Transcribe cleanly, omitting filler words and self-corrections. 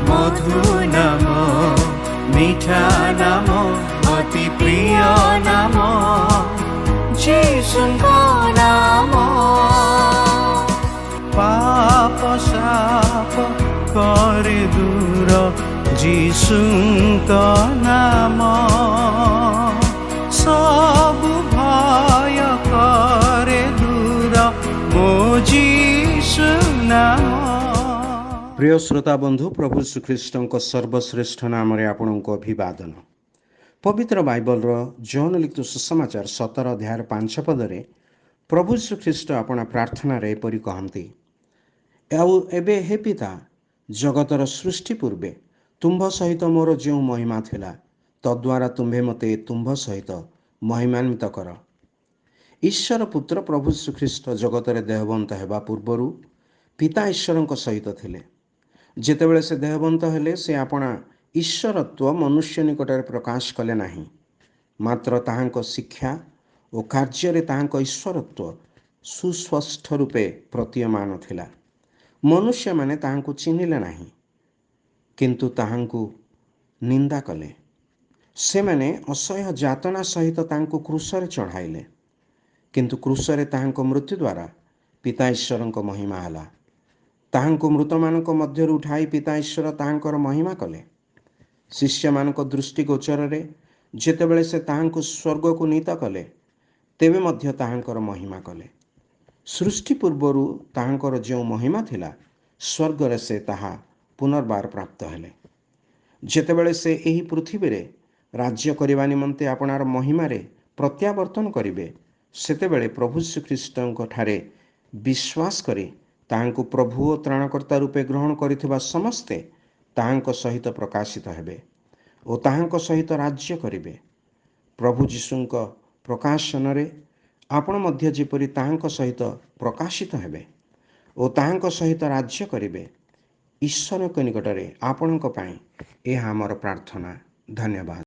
মধু নাম, মিঠা নাম, অতি প্রিয় নাম যিশুଙ୍କ নাম। পাপ শাপ করে দূর যিশুଙ୍କ নাম, ସବୁ ଭୟ করে দূর ମୋ ଯୀଶୁ ନାମ। প্রিয় শ্ରୋତା ବନ୍ଧୁ, ପ୍ରଭୁ ଶ୍ରୀଖ୍ରୀଷ୍ଟଙ୍କ ସର୍ବଶ୍ରେଷ୍ଠ ନାମରେ ଆପଣଙ୍କୁ ଅଭିବାଦନ। ପବିତ୍ର ବାଇବଲର ଜୋହନ ଲିଖିତ ସୁସମାଚାର 17 ଅଧ୍ୟାୟର 5 ପଦରେ ପ୍ରଭୁ ଶ୍ରୀଖ୍ରୀଷ୍ଟ ଆପଣା ପ୍ରାର୍ଥନାରେ ଏପରି କହନ୍ତି, ଆଉ ଏବେ ହେ ପିତା, ଜଗତର ସୃଷ୍ଟି ପୂର୍ବେ ତୁମ୍ଭ ସହିତ ମୋର ଯେଉଁ ମହିମା ଥିଲା, ତଦ୍ୱାରା ତୁମ୍ଭେ ମୋତେ ତୁମ୍ଭ ସହିତ ମହିମାନ୍ୱିତ କର। ଈଶ୍ୱର ପୁତ୍ର ପ୍ରଭୁ ଶ୍ରୀଖ୍ରୀଷ୍ଟ ଜଗତରେ ଦେହବନ୍ତ ହେବା ପୂର୍ବରୁ ପିତା ଈଶ୍ୱରଙ୍କ ସହିତ ଥିଲେ। ଯେତେବେଳେ ସେ ଦେହବନ୍ତ ହେଲେ, ସେ ଆପଣା ଈଶ୍ୱରତ୍ୱ ମନୁଷ୍ୟ ନିକଟରେ ପ୍ରକାଶ କଲେ ନାହିଁ, ମାତ୍ର ତାହାଙ୍କ ଶିକ୍ଷା ଓ କାର୍ଯ୍ୟରେ ତାହାଙ୍କ ଈଶ୍ୱରତ୍ୱ ସୁସ୍ପଷ୍ଟ ରୂପେ ପ୍ରତୀୟମାନ ଥିଲା। ମନୁଷ୍ୟମାନେ ତାହାଙ୍କୁ ଚିହ୍ନିଲେ ନାହିଁ, କିନ୍ତୁ ତାହାଙ୍କୁ ନିନ୍ଦା କଲେ। ସେମାନେ ଅସହ୍ୟ ଯାତନା ସହିତ ତାଙ୍କୁ କ୍ରୁଶରେ ଚଢ଼ାଇଲେ, କିନ୍ତୁ କ୍ରୁଶରେ ତାହାଙ୍କ ମୃତ୍ୟୁ ଦ୍ୱାରା ପିତା ଈଶ୍ୱରଙ୍କ ମହିମା ହେଲା। ତାହାଙ୍କୁ ମୃତମାନଙ୍କ ମଧ୍ୟରୁ ଉଠାଇ ପିତା ଈଶ୍ୱର ତାହାଙ୍କର ମହିମା କଲେ। ଶିଷ୍ୟମାନଙ୍କ ଦୃଷ୍ଟିଗୋଚରରେ ଯେତେବେଳେ ସେ ତାହାଙ୍କୁ ସ୍ୱର୍ଗକୁ ନୀତ କଲେ, ତେବେ ମଧ୍ୟ ତାହାଙ୍କର ମହିମା କଲେ। ସୃଷ୍ଟି ପୂର୍ବରୁ ତାହାଙ୍କର ଯେଉଁ ମହିମା ଥିଲା, ସ୍ୱର୍ଗରେ ସେ ତାହା ପୁନର୍ବାର ପ୍ରାପ୍ତ ହେଲେ। ଯେତେବେଳେ ସେ ଏହି ପୃଥିବୀରେ ରାଜ୍ୟ କରିବା ନିମନ୍ତେ ଆପଣାର ମହିମାରେ ପ୍ରତ୍ୟାବର୍ତ୍ତନ କରିବେ, ସେତେବେଳେ ପ୍ରଭୁ ଶ୍ରୀଖ୍ରୀଷ୍ଟଙ୍କ ଠାରେ ବିଶ୍ୱାସ କରି ତାହାଙ୍କୁ ପ୍ରଭୁ ଓ ତ୍ରାଣକର୍ତ୍ତା ରୂପେ ଗ୍ରହଣ କରିଥିବା ସମସ୍ତେ ତାହାଙ୍କ ସହିତ ପ୍ରକାଶିତ ହେବେ ଓ ତାହାଙ୍କ ସହିତ ରାଜ୍ୟ କରିବେ। ପ୍ରଭୁ ଯୀଶୁଙ୍କ ପ୍ରକାଶନରେ ଆପଣ ମଧ୍ୟ ଯେପରି ତାହାଙ୍କ ସହିତ ପ୍ରକାଶିତ ହେବେ ଓ ତାହାଙ୍କ ସହିତ ରାଜ୍ୟ କରିବେ, ଈଶ୍ୱରଙ୍କ ନିକଟରେ ଆପଣଙ୍କ ପାଇଁ ଏହା ଆମର ପ୍ରାର୍ଥନା। ଧନ୍ୟବାଦ।